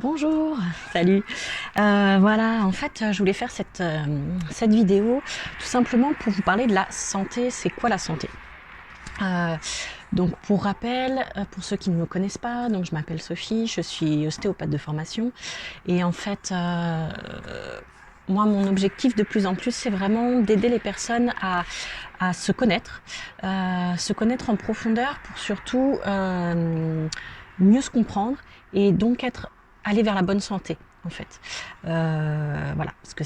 Bonjour, salut. Voilà, en fait, je voulais faire cette vidéo tout simplement pour vous parler de la santé. C'est quoi la santé? Euh, donc, pour rappel, pour ceux qui ne me connaissent pas, donc je m'appelle Sophie, je suis ostéopathe de formation. Et en fait, moi, mon objectif de plus en plus, c'est vraiment d'aider les personnes à se connaître en profondeur pour surtout mieux se comprendre et donc aller vers la bonne santé en fait. Voilà, parce que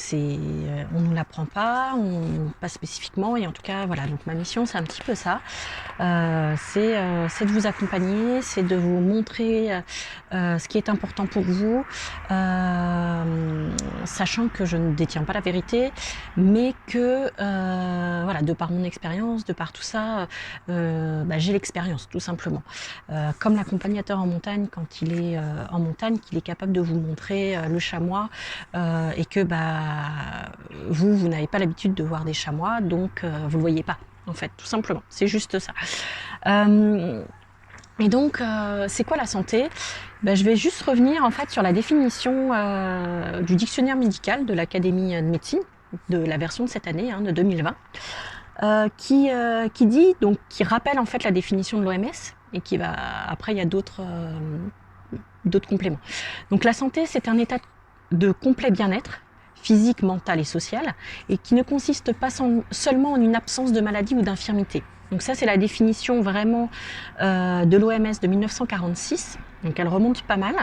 on nous l'apprend pas spécifiquement, et en tout cas, voilà. Donc ma mission, c'est un petit peu ça. C'est de vous accompagner, c'est de vous montrer ce qui est important pour vous, sachant que je ne détiens pas la vérité, mais que voilà, de par mon expérience, de par tout ça, j'ai l'expérience tout simplement. Comme l'accompagnateur en montagne, quand il est en montagne, qu'il est capable de vous montrer le chamois, et que vous n'avez pas l'habitude de voir des chamois, donc vous le voyez pas. En fait, tout simplement, c'est juste ça. Et donc, c'est quoi la santé? Je vais juste revenir en fait sur la définition du dictionnaire médical de l'Académie de médecine, de la version de cette année, de 2020, qui dit, donc, qui rappelle en fait la définition de l'OMS, et qui va après, il y a d'autres compléments. Donc la santé, c'est un état de complet bien-être physique, mental et social, et qui ne consiste pas seulement en une absence de maladie ou d'infirmité. Donc ça, c'est la définition vraiment de l'OMS de 1946, donc elle remonte pas mal.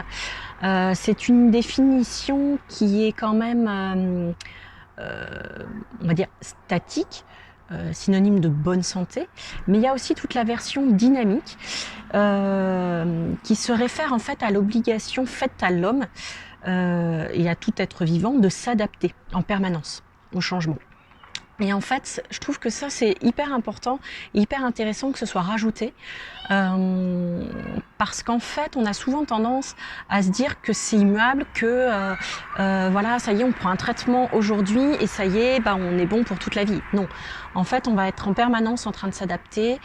C'est une définition qui est quand même, on va dire, statique, synonyme de bonne santé, mais il y a aussi toute la version dynamique qui se réfère en fait à l'obligation faite à l'homme et à tout être vivant de s'adapter en permanence au changement. Et en fait, je trouve que ça, c'est hyper important, hyper intéressant que ce soit rajouté, parce qu'en fait, on a souvent tendance à se dire que c'est immuable, que voilà, ça y est, on prend un traitement aujourd'hui et ça y est, on est bon pour toute la vie. Non, en fait, on va être en permanence en train de s'adapter,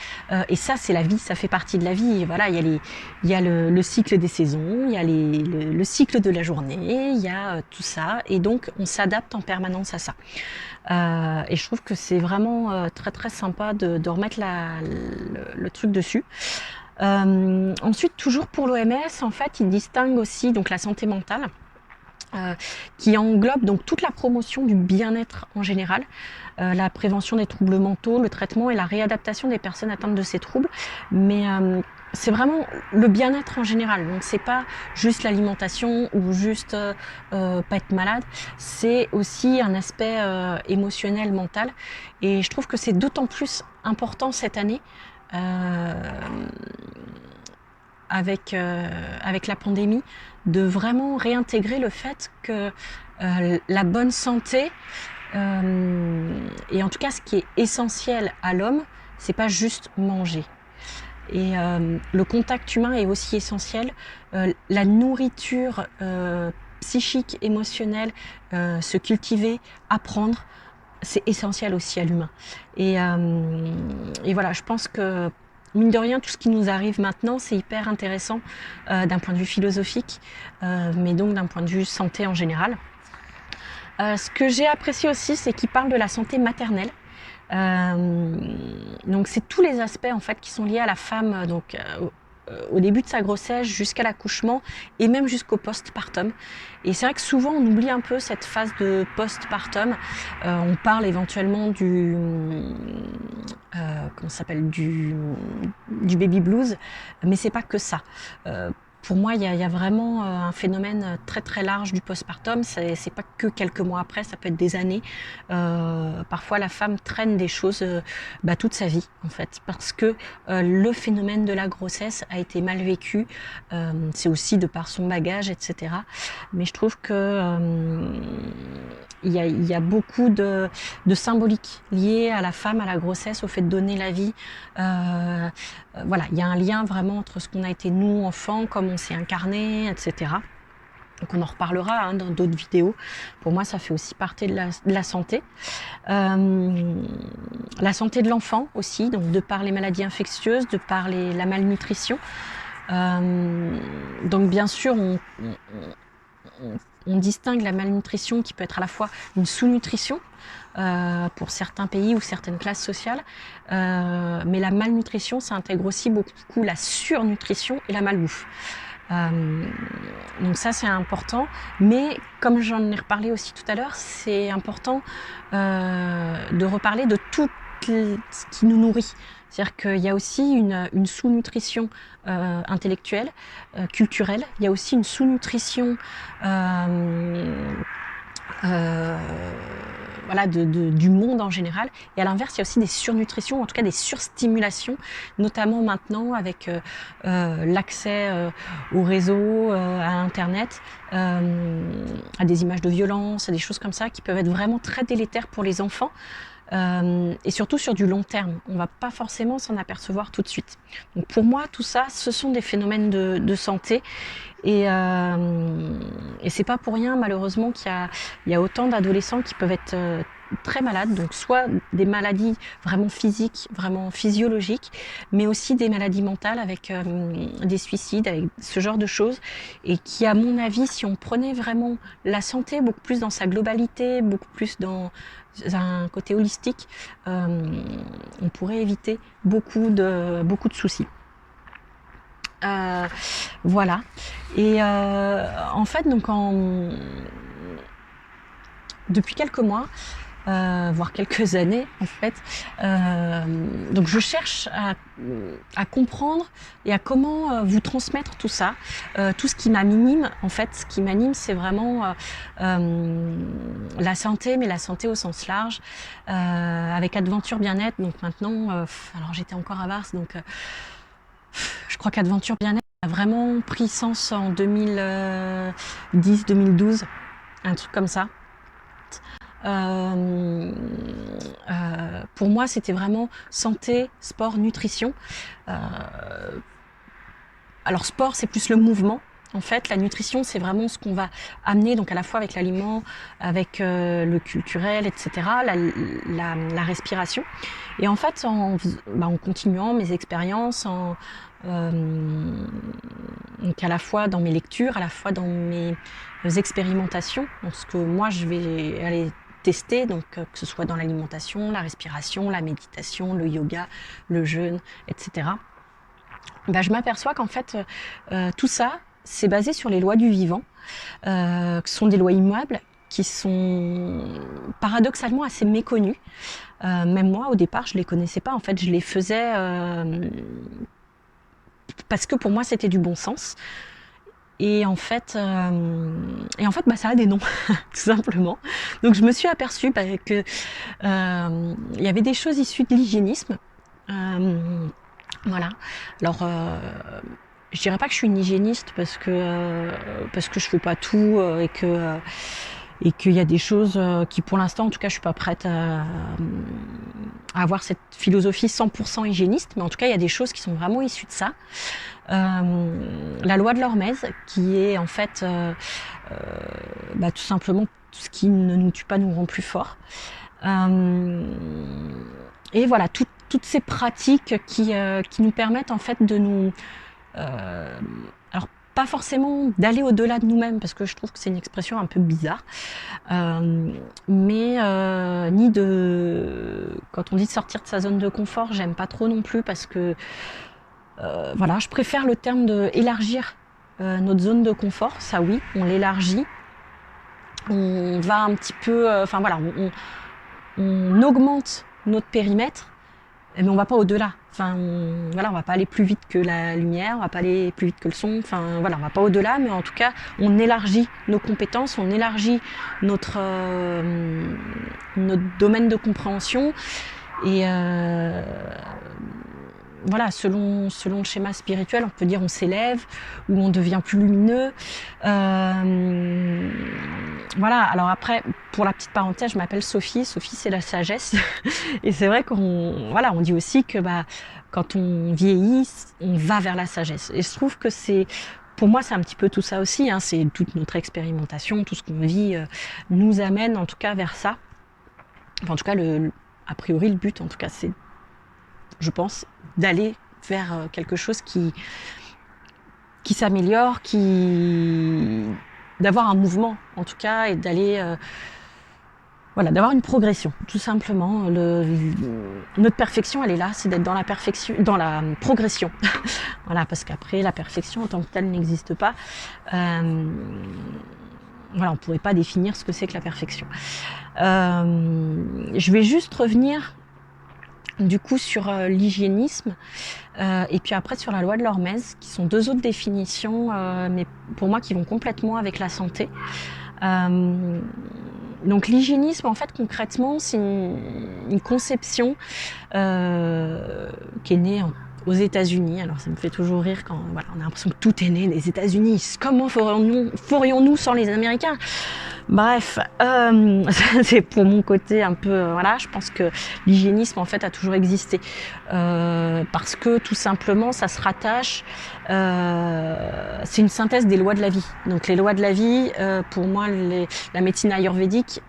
et ça, c'est la vie, ça fait partie de la vie. Et voilà, il y a le cycle des saisons, il y a le cycle de la journée, il y a tout ça, et donc on s'adapte en permanence à ça. Et je trouve que c'est vraiment très très sympa de remettre le truc dessus. Ensuite, toujours pour l'OMS, en fait, il distingue aussi donc la santé mentale, qui englobe donc toute la promotion du bien-être en général, la prévention des troubles mentaux, le traitement et la réadaptation des personnes atteintes de ces troubles. Mais c'est vraiment le bien-être en général. Donc c'est pas juste l'alimentation ou juste pas être malade, c'est aussi un aspect émotionnel, mental. Et je trouve que c'est d'autant plus important cette année. Avec la pandémie, de vraiment réintégrer le fait que la bonne santé, et en tout cas ce qui est essentiel à l'homme, c'est pas juste manger. Et le contact humain est aussi essentiel. La nourriture psychique, émotionnelle, se cultiver, apprendre, c'est essentiel aussi à l'humain. Et voilà, je pense que mine de rien, tout ce qui nous arrive maintenant, c'est hyper intéressant d'un point de vue philosophique, mais donc d'un point de vue santé en général. Ce que j'ai apprécié aussi, c'est qu'il parle de la santé maternelle. Donc c'est tous les aspects en fait qui sont liés à la femme, donc au début de sa grossesse jusqu'à l'accouchement et même jusqu'au postpartum. Et c'est vrai que souvent on oublie un peu cette phase de postpartum. On parle éventuellement comment ça s'appelle, du baby blues, mais c'est pas que ça. Pour moi, il y a vraiment un phénomène très très large du postpartum. C'est pas que quelques mois après, ça peut être des années. Parfois, la femme traîne des choses toute sa vie, en fait, parce que le phénomène de la grossesse a été mal vécu. C'est aussi de par son bagage, etc. Mais je trouve que il y a beaucoup de symbolique liée à la femme, à la grossesse, au fait de donner la vie. Voilà, il y a un lien vraiment entre ce qu'on a été nous, enfants, comme on s'est incarné, etc. Donc on en reparlera dans d'autres vidéos. Pour moi, ça fait aussi partie de la santé. La santé de l'enfant aussi, donc de par les maladies infectieuses, de par la malnutrition. Donc bien sûr, on distingue la malnutrition qui peut être à la fois une sous-nutrition pour certains pays ou certaines classes sociales, mais la malnutrition, ça intègre aussi beaucoup la surnutrition et la malbouffe. Donc ça c'est important, mais comme j'en ai reparlé aussi tout à l'heure, c'est important de reparler de tout ce qui nous nourrit. C'est-à-dire qu'il y a aussi une sous-nutrition intellectuelle, culturelle, il y a aussi une sous-nutrition voilà, du monde en général. Et à l'inverse, il y a aussi des surnutritions, en tout cas des surstimulations, notamment maintenant avec l'accès au réseau, à Internet, à des images de violence, à des choses comme ça qui peuvent être vraiment très délétères pour les enfants. Et surtout sur du long terme. On ne va pas forcément s'en apercevoir tout de suite. Donc pour moi, tout ça, ce sont des phénomènes de santé. Et c'est pas pour rien, malheureusement, qu'il y a autant d'adolescents qui peuvent être très malades, donc soit des maladies vraiment physiques, vraiment physiologiques, mais aussi des maladies mentales avec des suicides, avec ce genre de choses, et qui, à mon avis, si on prenait vraiment la santé beaucoup plus dans sa globalité, beaucoup plus dans un côté holistique, on pourrait éviter beaucoup de soucis. Voilà. Et en fait, donc depuis quelques mois, voire quelques années en fait, donc je cherche à comprendre et à comment vous transmettre tout ça, tout ce qui m'anime. En fait, ce qui m'anime, c'est vraiment la santé, mais la santé au sens large, avec Adventure Bien-être. Donc maintenant, alors j'étais encore à Vars, donc je crois qu'Adventure Bien-être a vraiment pris sens en 2010-2012, un truc comme ça. Pour moi, c'était vraiment santé, sport, nutrition. Alors sport, c'est plus le mouvement. En fait, la nutrition, c'est vraiment ce qu'on va amener, donc à la fois avec l'aliment, avec le culturel, etc., la respiration. Et en fait, en continuant mes expériences, donc à la fois dans mes lectures, à la fois dans mes expérimentations, donc ce que moi je vais aller tester, donc que ce soit dans l'alimentation, la respiration, la méditation, le yoga, le jeûne, etc. Je m'aperçois qu'en fait tout ça, c'est basé sur les lois du vivant, qui sont des lois immuables, qui sont paradoxalement assez méconnues. Même moi, au départ, je ne les connaissais pas. En fait, je les faisais parce que pour moi, c'était du bon sens. Et en fait, ça a des noms, tout simplement. Donc, je me suis aperçue que il y avait des choses issues de l'hygiénisme. Voilà. Alors, je dirais pas que je suis une hygiéniste parce que je fais pas tout et qu'il y a des choses qui, pour l'instant, en tout cas, je suis pas prête à avoir cette philosophie 100% hygiéniste, mais en tout cas, il y a des choses qui sont vraiment issues de ça. La loi de l'Hormèse, qui est en fait tout simplement tout ce qui ne nous tue pas nous rend plus forts. Et voilà, toutes ces pratiques qui nous permettent en fait de nous... alors pas forcément d'aller au-delà de nous-mêmes, parce que je trouve que c'est une expression un peu bizarre, mais ni de... Quand on dit de sortir de sa zone de confort, j'aime pas trop non plus, parce que voilà, je préfère le terme de élargir notre zone de confort. Ça oui, on l'élargit, on va un petit peu... Enfin voilà, on augmente notre périmètre, mais on va pas au-delà. Enfin, voilà, on va pas aller plus vite que la lumière, on va pas aller plus vite que le son. Enfin, voilà, on va pas au-delà, mais en tout cas, on élargit nos compétences, on élargit notre domaine de compréhension. Et voilà, selon le schéma spirituel, on peut dire on s'élève ou on devient plus lumineux. Voilà, alors après, pour la petite parenthèse, je m'appelle Sophie. Sophie, c'est la sagesse. Et c'est vrai on dit aussi que quand on vieillit, on va vers la sagesse. Et je trouve que pour moi, c'est un petit peu tout ça aussi. Hein. C'est toute notre expérimentation, tout ce qu'on vit nous amène en tout cas vers ça. Enfin, en tout cas, a priori, le but, en tout cas, c'est, je pense, d'aller vers quelque chose qui s'améliore, qui d'avoir un mouvement, en tout cas, et d'aller... voilà, d'avoir une progression, tout simplement. Notre perfection, elle est là, c'est d'être dans la perfection, dans la progression. Voilà, parce qu'après, la perfection en tant que telle n'existe pas. Voilà, on ne pourrait pas définir ce que c'est que la perfection. Je vais juste revenir du coup sur l'hygiénisme et puis après sur la loi de l'Hormèse, qui sont deux autres définitions, mais pour moi qui vont complètement avec la santé. Donc l'hygiénisme, en fait, concrètement, c'est une conception qui est née aux États-Unis. Alors ça me fait toujours rire quand voilà, on a l'impression que tout est né des États-Unis. Comment ferions-nous sans les Américains? Bref, c'est pour mon côté un peu... voilà, je pense que l'hygiénisme, en fait, a toujours existé. Parce que, tout simplement, ça se rattache... c'est une synthèse des lois de la vie. Donc les lois de la vie, pour moi, la médecine ayurvédique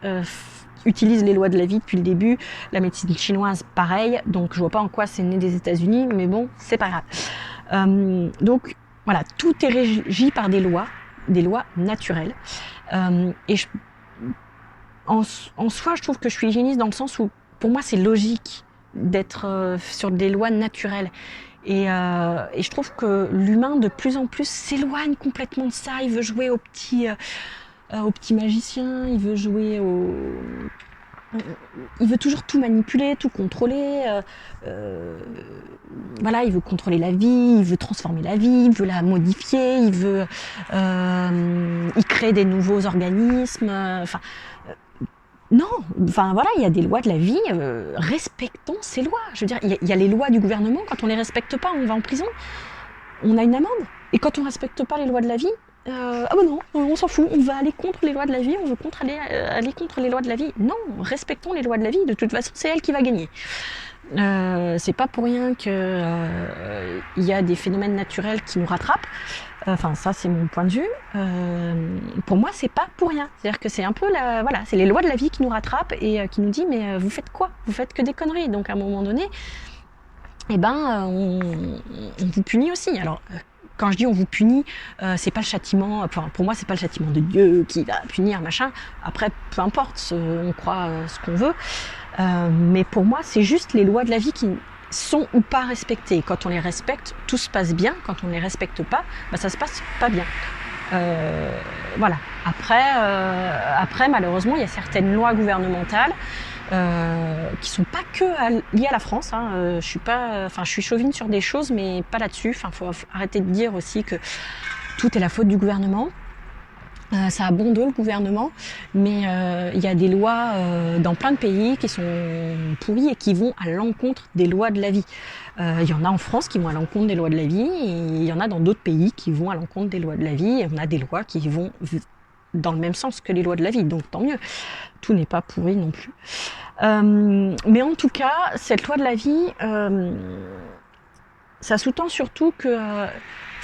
utilise les lois de la vie depuis le début. La médecine chinoise, pareil. Donc je vois pas en quoi c'est né des États-Unis, mais bon, c'est pas grave. Donc voilà, tout est régi par des lois naturelles. Et en soi, je trouve que je suis hygiéniste dans le sens où, pour moi, c'est logique d'être sur des lois naturelles. Et je trouve que l'humain, de plus en plus, s'éloigne complètement de ça. Il veut jouer au petit magicien, il veut jouer au... Il veut toujours tout manipuler, tout contrôler. Voilà, il veut contrôler la vie, il veut transformer la vie, il veut la modifier, il crée des nouveaux organismes. Non, enfin voilà, il y a des lois de la vie, respectons ces lois. Je veux dire, il y a les lois du gouvernement, quand on les respecte pas, on va en prison, on a une amende. Et quand on respecte pas les lois de la vie, ah ben non, on s'en fout, on va aller contre les lois de la vie, on veut aller contre les lois de la vie. Non, respectons les lois de la vie, de toute façon c'est elle qui va gagner. C'est pas pour rien que il y a des phénomènes naturels qui nous rattrapent. Enfin, ça c'est mon point de vue. Pour moi, c'est pas pour rien. C'est-à-dire que c'est un peu voilà, c'est les lois de la vie qui nous rattrapent et qui nous dit mais vous faites quoi? Vous faites que des conneries. Donc à un moment donné, eh ben on vous punit aussi. Alors quand je dis on vous punit, c'est pas le châtiment. Enfin, pour moi, c'est pas le châtiment de Dieu qui va punir machin. Après, peu importe, on croit ce qu'on veut. Mais pour moi, c'est juste les lois de la vie qui sont ou pas respectées. Quand on les respecte, tout se passe bien. Quand on ne les respecte pas, bah, ça se passe pas bien. Voilà. Après, malheureusement, il y a certaines lois gouvernementales qui sont pas que liées à la France. Hein. Je suis chauvine sur des choses, mais pas là-dessus. Enfin, faut arrêter de dire aussi que tout est la faute du gouvernement. Ça a bon dos le gouvernement, mais il y a des lois dans plein de pays qui sont pourries et qui vont à l'encontre des lois de la vie. Il y en a en France qui vont à l'encontre des lois de la vie, et il y en a dans d'autres pays qui vont à l'encontre des lois de la vie, et on a des lois qui vont dans le même sens que les lois de la vie, donc tant mieux. Tout n'est pas pourri non plus. Mais en tout cas, cette loi de la vie, ça sous-tend surtout que...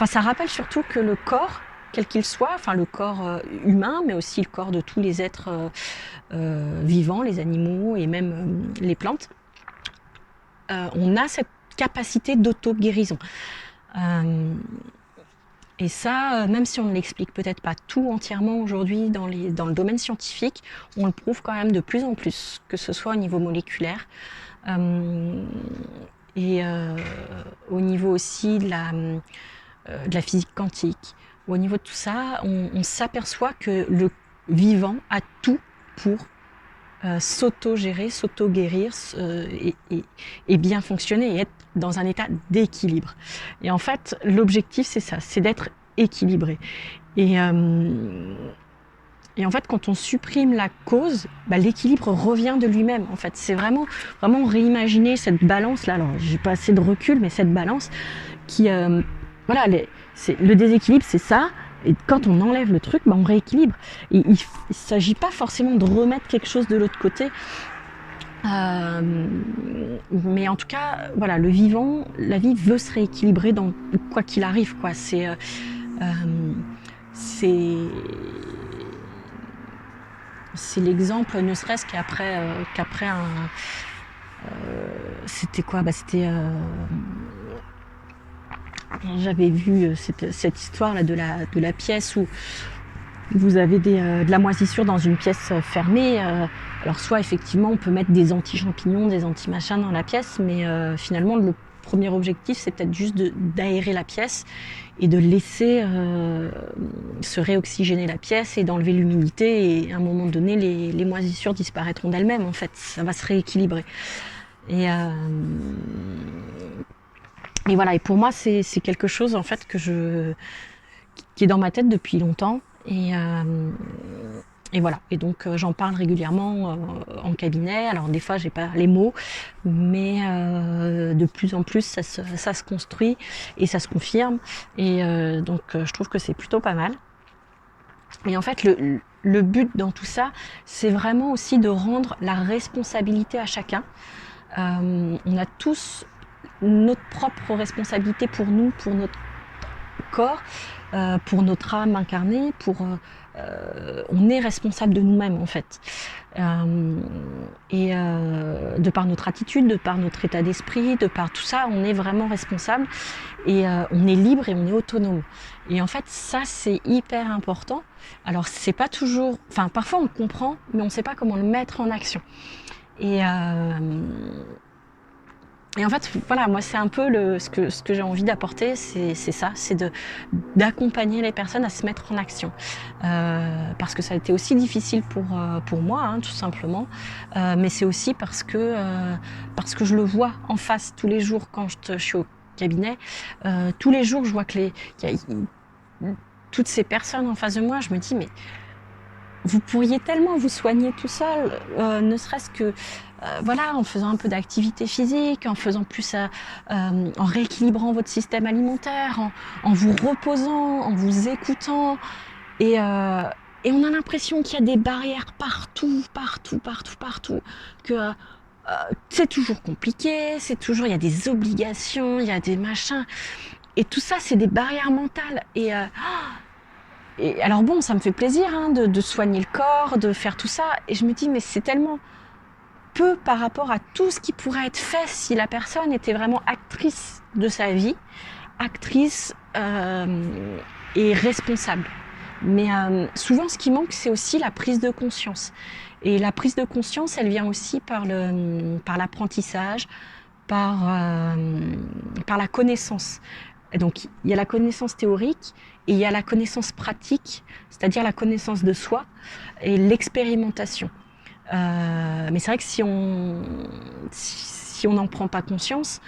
ça rappelle surtout que le corps, quel qu'il soit, enfin le corps humain, mais aussi le corps de tous les êtres vivants, les animaux et même les plantes, on a cette capacité d'auto-guérison. Et ça, même si on ne l'explique peut-être pas tout entièrement aujourd'hui dans le domaine scientifique, on le prouve quand même de plus en plus, que ce soit au niveau moléculaire et au niveau aussi de la physique quantique. Au niveau de tout ça, on s'aperçoit que le vivant a tout pour s'auto-gérer, s'auto-guérir et bien fonctionner et être dans un état d'équilibre. Et en fait, l'objectif, c'est ça, c'est d'être équilibré. Et en fait, quand on supprime la cause, bah, l'équilibre revient de lui-même. En fait, c'est vraiment réimaginer cette balance-là. Alors, j'ai pas assez de recul, mais cette balance qui... voilà, le déséquilibre, c'est ça. Et quand on enlève le truc, bah, on rééquilibre. Et il ne s'agit pas forcément de remettre quelque chose de l'autre côté. Mais en tout cas, voilà, le vivant, la vie veut se rééquilibrer dans quoi qu'il arrive, quoi. C'est l'exemple, ne serait-ce qu'après un... c'était quoi? C'était... j'avais vu cette histoire là de la pièce où vous avez de la moisissure dans une pièce fermée, alors soit effectivement on peut mettre des anti-champignons, des anti-machins dans la pièce, mais finalement le premier objectif c'est peut-être juste d'aérer la pièce et de laisser se réoxygéner la pièce et d'enlever l'humidité, et à un moment donné les moisissures disparaîtront d'elles-mêmes en fait, ça va se rééquilibrer. Et voilà, et pour moi c'est quelque chose en fait qui est dans ma tête depuis longtemps. Et voilà, et donc j'en parle régulièrement en cabinet. Alors des fois j'ai pas les mots, mais de plus en plus ça se construit et ça se confirme, et donc je trouve que c'est plutôt pas mal. Et en fait le but dans tout ça, c'est vraiment aussi de rendre la responsabilité à chacun. On a tous notre propre responsabilité pour nous, pour notre corps, pour notre âme incarnée, on est responsable de nous-mêmes en fait. Et de par notre attitude, de par notre état d'esprit, de par tout ça, on est vraiment responsable, et on est libre et on est autonome. Et en fait, ça c'est hyper important. Alors c'est pas toujours, enfin parfois on le comprend, mais on ne sait pas comment le mettre en action. Et en fait, voilà, moi c'est un peu ce que j'ai envie d'apporter, c'est ça, c'est d'accompagner les personnes à se mettre en action. Parce que ça a été aussi difficile pour moi, hein, tout simplement. Mais c'est aussi parce que je le vois en face tous les jours quand je suis au cabinet. Tous les jours, je vois que toutes ces personnes en face de moi, je me dis, mais vous pourriez tellement vous soigner tout seul, ne serait-ce que voilà, en faisant un peu d'activité physique, en faisant plus, en rééquilibrant votre système alimentaire, en vous reposant, en vous écoutant. Et on a l'impression qu'il y a des barrières partout, que c'est toujours compliqué, il y a des obligations, il y a des machins. Et tout ça, c'est des barrières mentales. Et alors bon, ça me fait plaisir hein, de soigner le corps, de faire tout ça. Et je me dis, mais c'est tellement peu par rapport à tout ce qui pourrait être fait si la personne était vraiment actrice de sa vie, actrice et responsable. Mais souvent, ce qui manque, c'est aussi la prise de conscience. Et la prise de conscience, elle vient aussi par l'apprentissage, par la connaissance. Et donc, il y a la connaissance théorique et il y a la connaissance pratique, c'est-à-dire la connaissance de soi et l'expérimentation. Mais c'est vrai que si on n'en prend pas conscience,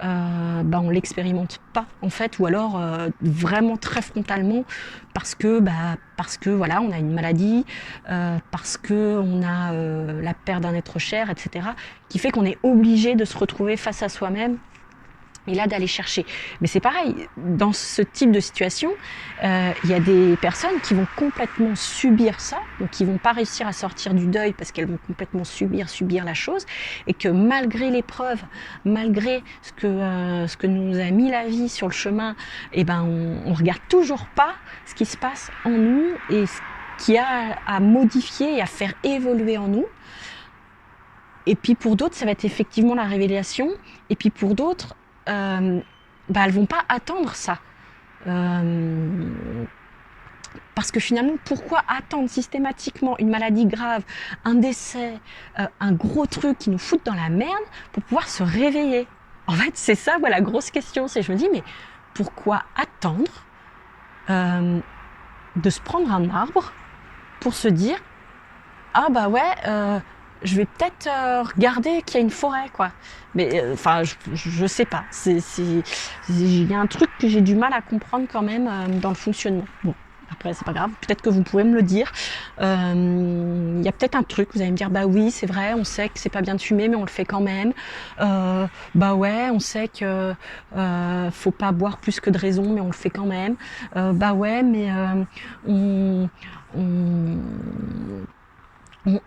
on l'expérimente pas en fait, ou alors vraiment très frontalement parce que voilà, on a une maladie, parce que on a la perte d'un être cher, etc., qui fait qu'on est obligé de se retrouver face à soi-même. Et là, d'aller chercher. Mais c'est pareil, dans ce type de situation, il y a des personnes qui vont complètement subir ça, donc qui vont pas réussir à sortir du deuil parce qu'elles vont complètement subir la chose, et que malgré l'épreuve, malgré ce que nous a mis la vie sur le chemin, on regarde toujours pas ce qui se passe en nous et ce qu'il y a à modifier et à faire évoluer en nous. Et puis pour d'autres, ça va être effectivement la révélation, et puis pour d'autres, elles vont pas attendre ça. Parce que finalement, pourquoi attendre systématiquement une maladie grave, un décès, un gros truc qui nous fout dans la merde pour pouvoir se réveiller? En fait, c'est ça, voilà, la grosse question. Je me dis, mais pourquoi attendre de se prendre un arbre pour se dire, ah bah ouais, je vais peut-être regarder qu'il y a une forêt, quoi. Mais je sais pas. Il y a un truc que j'ai du mal à comprendre quand même dans le fonctionnement. Bon, après c'est pas grave. Peut-être que vous pouvez me le dire. Il y a peut-être un truc. Vous allez me dire, bah oui, c'est vrai. On sait que c'est pas bien de fumer, mais on le fait quand même. Bah ouais, on sait que faut pas boire plus que de raison, mais on le fait quand même. Bah ouais, mais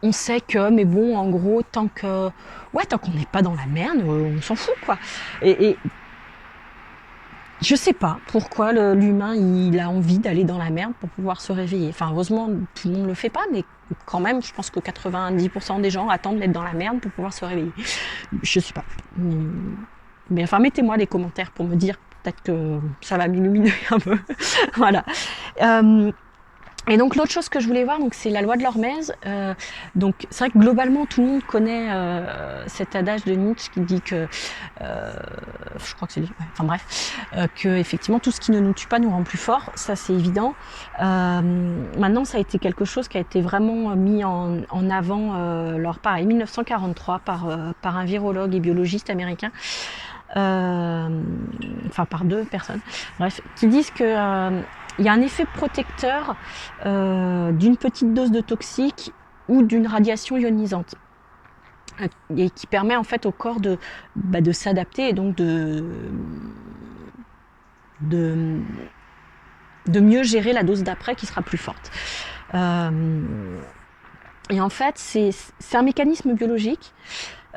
on sait que, mais bon, en gros, tant qu'on n'est pas dans la merde, on s'en fout, quoi. Et je sais pas pourquoi l'humain, il a envie d'aller dans la merde pour pouvoir se réveiller. Enfin, heureusement, tout le monde le fait pas, mais quand même, je pense que 90% des gens attendent d'être dans la merde pour pouvoir se réveiller. Je sais pas. Mais enfin, mettez-moi des commentaires pour me dire, peut-être que ça va m'illuminer un peu. Voilà. Et donc l'autre chose que je voulais voir, donc c'est la loi de l'hormèse. Donc c'est vrai que globalement tout le monde connaît cet adage de Nietzsche qui dit que, je crois que c'est lui, ouais, enfin bref, que effectivement tout ce qui ne nous tue pas nous rend plus forts. Ça c'est évident. Maintenant ça a été quelque chose qui a été vraiment mis en avant, alors pareil, 1943 par un virologue et biologiste américain. Enfin par 2 personnes, bref, qui disent que il y a un effet protecteur d'une petite dose de toxique ou d'une radiation ionisante et qui permet en fait au corps de s'adapter et donc de mieux gérer la dose d'après qui sera plus forte. Et en fait, c'est un mécanisme biologique.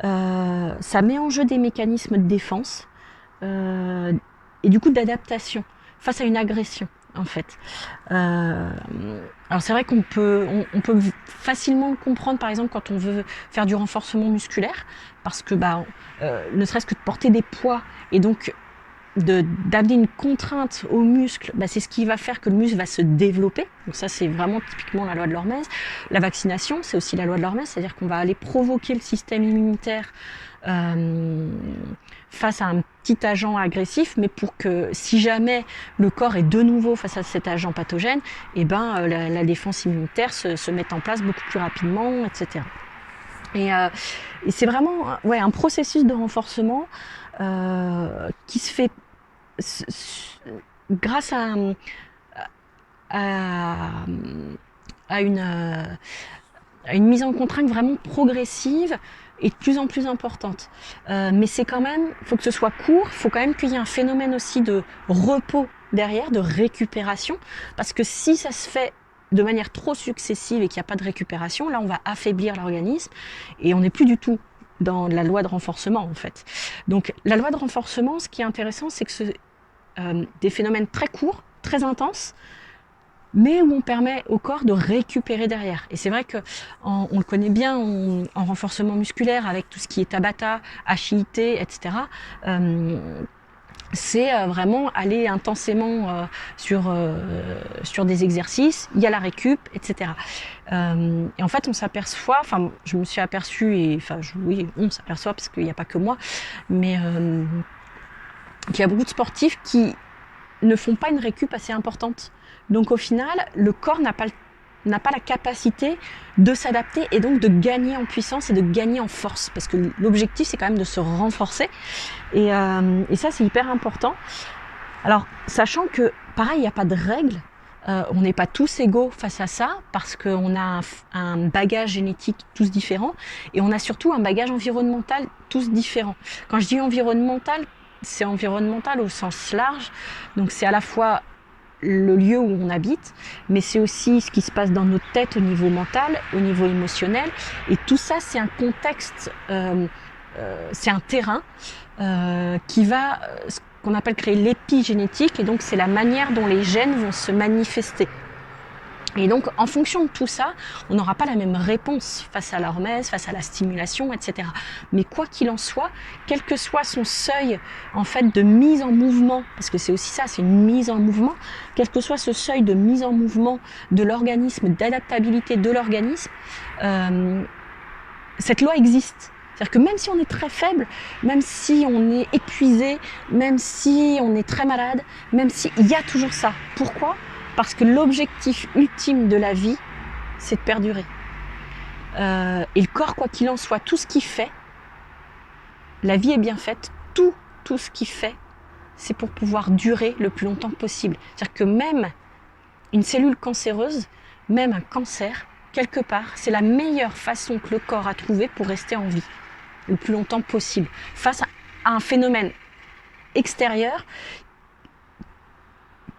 Ça met en jeu des mécanismes de défense et du coup d'adaptation face à une agression. En fait, alors c'est vrai qu'on peut facilement le comprendre, par exemple quand on veut faire du renforcement musculaire, parce que ne serait-ce que de porter des poids et donc d'amener une contrainte au muscle, c'est ce qui va faire que le muscle va se développer. Donc ça c'est vraiment typiquement la loi de l'hormèse. La vaccination c'est aussi la loi de l'hormèse, c'est-à-dire qu'on va aller provoquer le système immunitaire face à un petit agent agressif, mais pour que si jamais le corps est de nouveau face à cet agent pathogène, la défense immunitaire se mette en place beaucoup plus rapidement, etc. Et c'est vraiment un processus de renforcement qui se fait grâce à une mise en contrainte vraiment progressive et de plus en plus importante. Mais c'est quand même, il faut que ce soit court, il faut quand même qu'il y ait un phénomène aussi de repos derrière, de récupération, parce que si ça se fait de manière trop successive et qu'il n'y a pas de récupération, là on va affaiblir l'organisme et on n'est plus du tout dans la loi de renforcement en fait. Donc la loi de renforcement, ce qui est intéressant, c'est que c'est des phénomènes très courts, très intenses, mais où on permet au corps de récupérer derrière. Et c'est vrai que on le connaît bien en renforcement musculaire avec tout ce qui est Tabata, agilité, etc. C'est vraiment aller intensément sur des exercices, il y a la récup, etc. Et en fait, on s'aperçoit, enfin, je me suis aperçue, et enfin, oui, on s'aperçoit parce qu'il n'y a pas que moi, mais qu'il y a beaucoup de sportifs qui ne font pas une récup assez importante. Donc au final, le corps n'a pas la capacité de s'adapter et donc de gagner en puissance et de gagner en force. Parce que l'objectif, c'est quand même de se renforcer. Et ça, c'est hyper important. Alors, sachant que, pareil, il n'y a pas de règles. On n'est pas tous égaux face à ça parce qu'on a un bagage génétique tous différent et on a surtout un bagage environnemental tous différent. Quand je dis environnemental, c'est environnemental au sens large. Donc, c'est à la fois le lieu où on habite, mais c'est aussi ce qui se passe dans notre tête au niveau mental, au niveau émotionnel. Et tout ça, c'est un contexte, c'est un terrain qui va, ce qu'on appelle créer l'épigénétique, et donc c'est la manière dont les gènes vont se manifester. Et donc, en fonction de tout ça, on n'aura pas la même réponse face à l'hormèse, face à la stimulation, etc. Mais quoi qu'il en soit, quel que soit son seuil en fait de mise en mouvement, parce que c'est aussi ça, c'est une mise en mouvement, quel que soit ce seuil de mise en mouvement de l'organisme, d'adaptabilité de l'organisme, cette loi existe. C'est-à-dire que même si on est très faible, même si on est épuisé, même si on est très malade, même si il y a toujours ça. Pourquoi ? Parce que l'objectif ultime de la vie, c'est de perdurer. Et le corps, quoi qu'il en soit, tout ce qu'il fait, la vie est bien faite, tout ce qu'il fait, c'est pour pouvoir durer le plus longtemps possible. C'est-à-dire que même une cellule cancéreuse, même un cancer, quelque part, c'est la meilleure façon que le corps a trouvé pour rester en vie le plus longtemps possible, face à un phénomène extérieur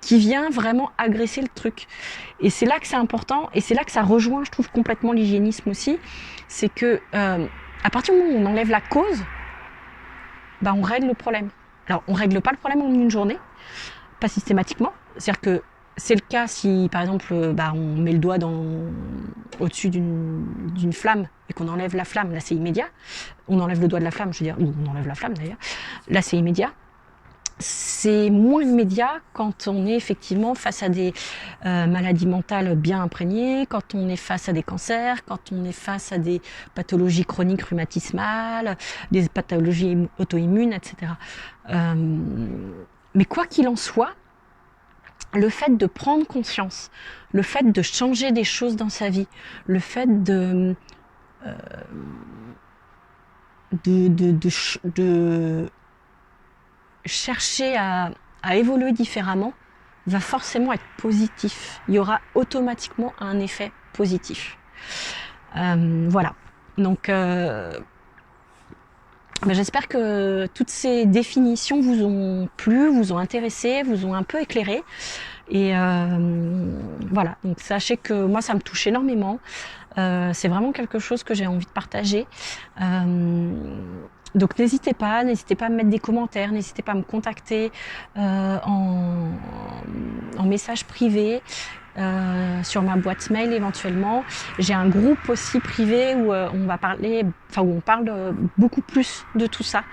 qui vient vraiment agresser le truc. Et c'est là que c'est important, et c'est là que ça rejoint, je trouve, complètement l'hygiénisme aussi, c'est que à partir du moment où on enlève la cause, on règle le problème. Alors, on règle pas le problème en une journée, pas systématiquement, c'est-à-dire que c'est le cas si, par exemple, on met le doigt au-dessus d'une flamme et qu'on enlève la flamme, là c'est immédiat. On enlève le doigt de la flamme, je veux dire, ou on enlève la flamme d'ailleurs, là c'est immédiat. c'est moins immédiat quand on est effectivement face à des maladies mentales bien imprégnées, quand on est face à des cancers, quand on est face à des pathologies chroniques rhumatismales, des pathologies auto-immunes, etc. Mais quoi qu'il en soit, le fait de prendre conscience, le fait de changer des choses dans sa vie, le fait de chercher à évoluer différemment va forcément être positif. Il y aura automatiquement un effet positif. Voilà. Donc, j'espère que toutes ces définitions vous ont plu, vous ont intéressé, vous ont un peu éclairé. Et voilà, donc sachez que moi ça me touche énormément. C'est vraiment quelque chose que j'ai envie de partager. Donc n'hésitez pas à me mettre des commentaires, n'hésitez pas à me contacter en message privé. Sur ma boîte mail éventuellement. J'ai un groupe aussi privé où on va parler, enfin où on parle beaucoup plus de tout ça,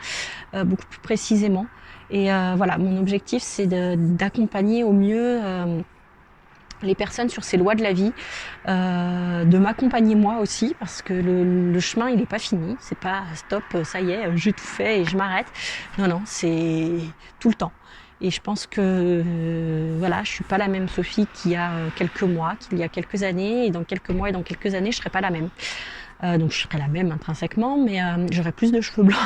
beaucoup plus précisément. Et voilà, mon objectif c'est d'accompagner au mieux les personnes sur ces lois de la vie, de m'accompagner moi aussi, parce que le chemin il n'est pas fini, c'est pas stop, ça y est, j'ai tout fait et je m'arrête. Non, non, c'est tout le temps. Et je pense que voilà, je suis pas la même Sophie qu'il y a quelques mois, qu'il y a quelques années, et dans quelques mois et dans quelques années, je serai pas la même. Donc je serai la même intrinsèquement, mais j'aurai plus de cheveux blancs.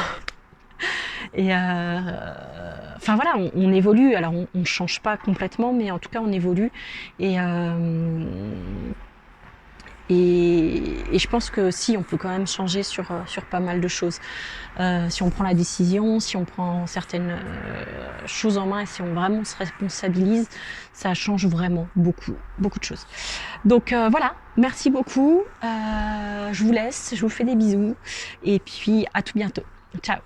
Et enfin voilà, on évolue. Alors on change pas complètement, mais en tout cas on évolue. Et je pense que si, on peut quand même changer sur pas mal de choses. Si on prend la décision, si on prend certaines choses en main et si on vraiment se responsabilise, ça change vraiment beaucoup, beaucoup de choses. Donc voilà, merci beaucoup. Je vous laisse, je vous fais des bisous et puis à tout bientôt. Ciao.